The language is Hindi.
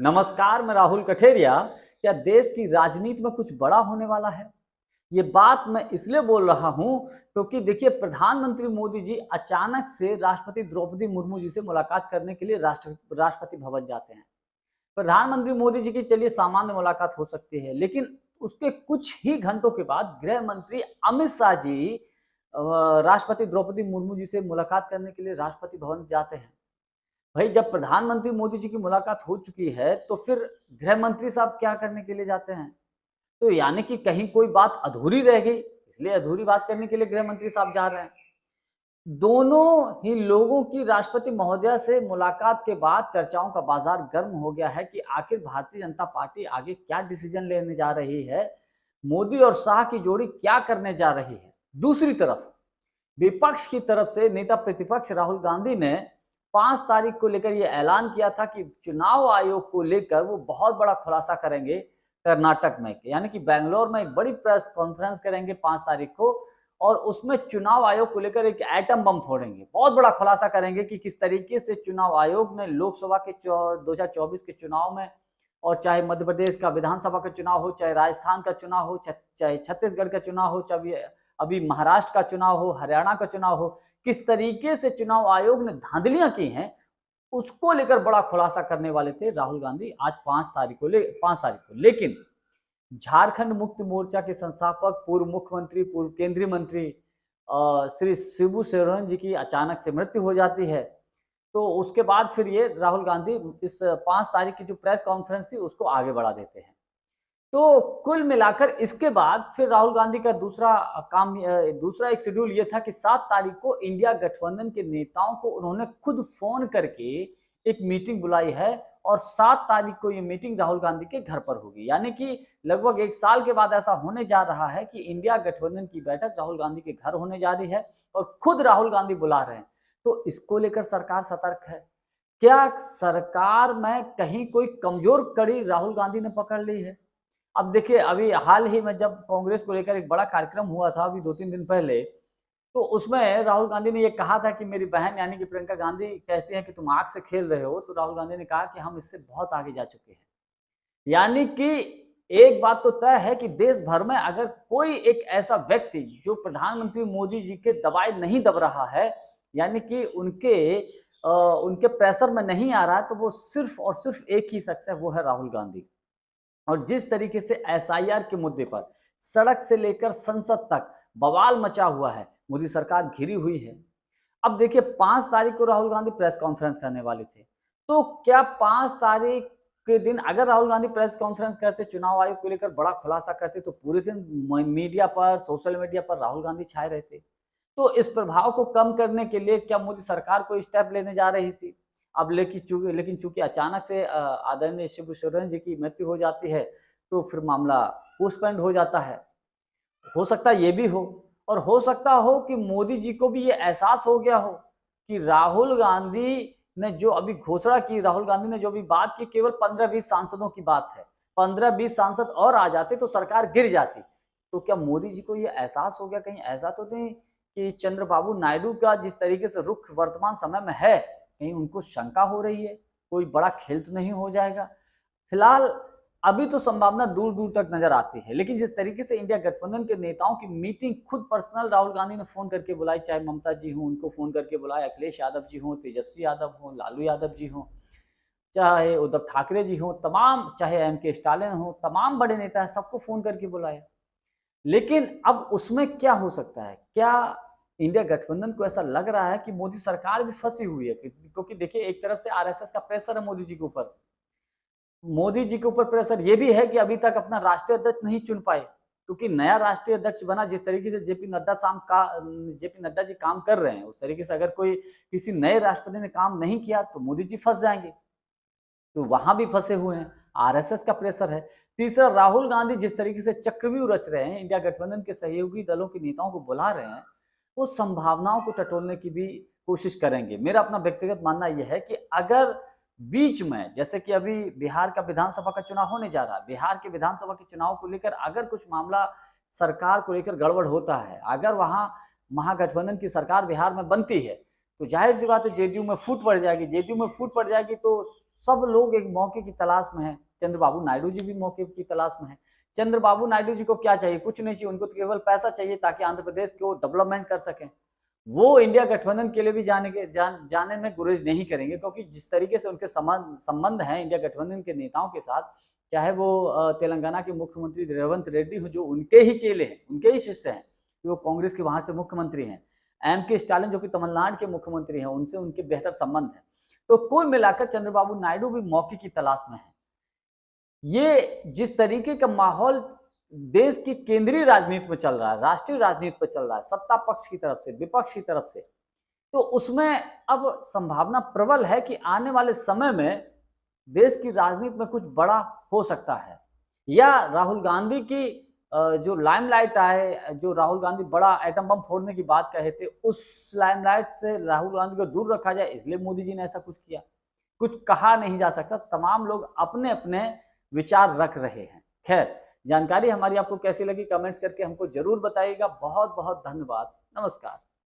नमस्कार, मैं राहुल कठेरिया। क्या देश की राजनीति में कुछ बड़ा होने वाला है? ये बात मैं इसलिए बोल रहा हूँ क्योंकि देखिए प्रधानमंत्री मोदी जी अचानक से राष्ट्रपति द्रौपदी मुर्मू जी से मुलाकात करने के लिए राष्ट्रपति भवन जाते हैं। प्रधानमंत्री मोदी जी की चलिए सामान्य मुलाकात हो सकती है, लेकिन उसके कुछ ही घंटों के बाद गृह मंत्री अमित शाह जी राष्ट्रपति द्रौपदी मुर्मू जी से मुलाकात करने के लिए राष्ट्रपति भवन जाते हैं। भाई जब प्रधानमंत्री मोदी जी की मुलाकात हो चुकी है, तो फिर गृह मंत्री साहब क्या करने के लिए जाते हैं? तो यानी कि कहीं कोई बात अधूरी रह गई, इसलिए अधूरी बात करने के लिए गृह मंत्री साहब जा रहे हैं। दोनों ही लोगों की राष्ट्रपति महोदया से मुलाकात के बाद चर्चाओं का बाजार गर्म हो गया है कि आखिर भारतीय जनता पार्टी आगे क्या डिसीजन लेने जा रही है, मोदी और शाह की जोड़ी क्या करने जा रही है। दूसरी तरफ विपक्ष की तरफ से नेता प्रतिपक्ष राहुल गांधी ने 5 तारीख को लेकर यह ऐलान किया था कि चुनाव आयोग को लेकर वो बहुत बड़ा खुलासा करेंगे कर्नाटक में, यानी कि बेंगलोर में एक बड़ी प्रेस कॉन्फ्रेंस करेंगे 5 तारीख को, और उसमें चुनाव आयोग को लेकर एक एटम बम फोड़ेंगे। बहुत बड़ा खुलासा करेंगे कि किस तरीके से चुनाव आयोग ने लोकसभा के 2024 के चुनाव में, और चाहे मध्य प्रदेश का विधानसभा का चुनाव हो, चाहे राजस्थान का चुनाव हो, चाहे छत्तीसगढ़ का चुनाव हो, चाहे अभी महाराष्ट्र का चुनाव हो, हरियाणा का चुनाव हो, किस तरीके से चुनाव आयोग ने धांधलियां की हैं, उसको लेकर बड़ा खुलासा करने वाले थे राहुल गांधी आज 5 तारीख को। लेकिन झारखंड मुक्ति मोर्चा के संस्थापक, पूर्व मुख्यमंत्री, पूर्व केंद्रीय मंत्री श्री शिबू सोरेन जी की अचानक से मृत्यु हो जाती है। तो उसके बाद फिर ये राहुल गांधी इस 5 तारीख की जो प्रेस कॉन्फ्रेंस थी उसको आगे बढ़ा देते हैं। तो कुल मिलाकर इसके बाद फिर राहुल गांधी का दूसरा एक शेड्यूल ये था कि 7 तारीख को इंडिया गठबंधन के नेताओं को उन्होंने खुद फोन करके एक मीटिंग बुलाई है, और 7 तारीख को ये मीटिंग राहुल गांधी के घर पर होगी। यानी कि लगभग 1 साल के बाद ऐसा होने जा रहा है कि इंडिया गठबंधन की बैठक राहुल गांधी के घर होने जा रही है, और खुद राहुल गांधी बुला रहे हैं। तो इसको लेकर सरकार सतर्क है। क्या सरकार में कहीं कोई कमजोर कड़ी राहुल गांधी ने पकड़ ली है? अब देखिए, अभी हाल ही में जब कांग्रेस को लेकर एक बड़ा कार्यक्रम हुआ था अभी 2-3 दिन पहले, तो उसमें राहुल गांधी ने ये कहा था कि मेरी बहन यानी कि प्रियंका गांधी कहती हैं कि तुम आग से खेल रहे हो, तो राहुल गांधी ने कहा कि हम इससे बहुत आगे जा चुके हैं। यानी कि एक बात तो तय है कि देश भर में अगर कोई एक ऐसा व्यक्ति जो प्रधानमंत्री मोदी जी के दबाए नहीं दब रहा है, यानी कि उनके प्रेशर में नहीं आ रहा है, तो वो सिर्फ और सिर्फ एक ही शख्स है, वो है राहुल गांधी। और जिस तरीके से एसआईआर के मुद्दे पर सड़क से लेकर संसद तक बवाल मचा हुआ है, मोदी सरकार घिरी हुई है। अब देखिए 5 तारीख को राहुल गांधी प्रेस कॉन्फ्रेंस करने वाले थे, तो क्या 5 तारीख के दिन अगर राहुल गांधी प्रेस कॉन्फ्रेंस करते, चुनाव आयोग को लेकर बड़ा खुलासा करते, तो पूरे दिन मीडिया पर, सोशल मीडिया पर राहुल गांधी छाए रहते। तो इस प्रभाव को कम करने के लिए क्या मोदी सरकार कोई स्टेप लेने जा रही थी? अब लेकिन चूंकि अचानक से आदरणीय शिबू सोरेन जी की मृत्यु हो जाती है, तो फिर मामला पोस्टपोन्ड हो जाता है। हो सकता है ये भी हो, और हो सकता हो कि मोदी जी को भी ये एहसास हो गया हो कि राहुल गांधी ने जो अभी घोषणा की, राहुल गांधी ने जो अभी बात की, केवल 15-20 सांसदों की बात है। 15-20 सांसद और आ जाते तो सरकार गिर जाती। तो क्या मोदी जी को ये एहसास हो गया? कहीं ऐसा तो नहीं कि चंद्रबाबू नायडू का जिस तरीके से रुख वर्तमान समय में है, कहीं उनको शंका हो रही है, कोई बड़ा खेल तो नहीं हो जाएगा? फिलहाल अभी तो संभावना दूर दूर तक नजर आती है, लेकिन जिस तरीके से इंडिया गठबंधन के नेताओं की मीटिंग खुद पर्सनल राहुल गांधी ने फोन करके बुलाई, चाहे ममता जी हो उनको फोन करके बुलाया, अखिलेश यादव जी हो, तेजस्वी यादव हो, लालू यादव जी हो, चाहे उद्धव ठाकरे जी हो, तमाम, चाहे एम के स्टालिन हो, तमाम बड़े नेता है, सबको फोन करके बुलाया। लेकिन अब उसमें क्या हो सकता है? क्या इंडिया गठबंधन को ऐसा लग रहा है कि मोदी सरकार भी फंसी हुई है? क्योंकि देखिए एक तरफ से आरएसएस का प्रेशर है मोदी जी के ऊपर, मोदी जी के ऊपर प्रेशर ये भी है कि अभी तक अपना राष्ट्रीय अध्यक्ष नहीं चुन पाए, क्योंकि नया राष्ट्रीय अध्यक्ष बना, जिस तरीके से जेपी नड्डा जी काम कर रहे हैं, उस तरीके से अगर कोई किसी नए राष्ट्रपति ने काम नहीं किया तो मोदी जी फंस जाएंगे। तो वहां भी फंसे हुए हैं, आरएसएस का प्रेशर है। तीसरा, राहुल गांधी जिस तरीके से चक्रव्यूह रच रहे हैं, इंडिया गठबंधन के सहयोगी दलों के नेताओं को बुला रहे हैं, वो संभावनाओं को टटोलने की भी कोशिश करेंगे। मेरा अपना व्यक्तिगत मानना यह है कि अगर बीच में, जैसे कि अभी बिहार का विधानसभा का चुनाव होने जा रहा है, बिहार के विधानसभा के चुनाव को लेकर अगर कुछ मामला सरकार को लेकर गड़बड़ होता है, अगर वहां महागठबंधन की सरकार बिहार में बनती है, तो जाहिर सी बात है जेडीयू में फूट पड़ जाएगी। जेडीयू में फूट पड़ जाएगी तो सब लोग एक मौके की तलाश में हैं। चंद्रबाबू नायडू जी भी मौके की तलाश में हैं। चंद्रबाबू नायडू जी को क्या चाहिए? कुछ नहीं चाहिए, उनको तो केवल पैसा चाहिए ताकि आंध्र प्रदेश को डेवलपमेंट कर सकें। वो इंडिया गठबंधन के लिए भी जाने में गुरेज नहीं करेंगे, क्योंकि जिस तरीके से उनके संबंध हैं इंडिया गठबंधन के नेताओं के साथ, चाहे वो तेलंगाना के मुख्यमंत्री रेवंत रेड्डी हो, जो उनके ही चेले हैं, उनके ही शिष्य हैं, वो कांग्रेस के वहां से मुख्यमंत्री हैं, M.K. स्टालिन जो कि तमिलनाडु के मुख्यमंत्री हैं, उनसे उनके बेहतर संबंध है। तो कुल मिलाकर चंद्रबाबू नायडू भी मौके की तलाश में है। ये जिस तरीके का माहौल देश की केंद्रीय राजनीति में चल रहा है, राष्ट्रीय राजनीति में चल रहा है, सत्ता पक्ष की तरफ से, विपक्ष की तरफ से, तो उसमें अब संभावना प्रबल है कि आने वाले समय में देश की राजनीति में कुछ बड़ा हो सकता है, या राहुल गांधी की जो लाइमलाइट आए, जो राहुल गांधी बड़ा एटम बम फोड़ने की बात कहे थे, उस लाइमलाइट से राहुल गांधी को दूर रखा जाए, इसलिए मोदी जी ने ऐसा कुछ किया। कुछ कहा नहीं जा सकता, तमाम लोग अपने अपने विचार रख रहे हैं। खैर, जानकारी हमारी आपको कैसी लगी कमेंट्स करके हमको जरूर बताइएगा। बहुत बहुत धन्यवाद। नमस्कार।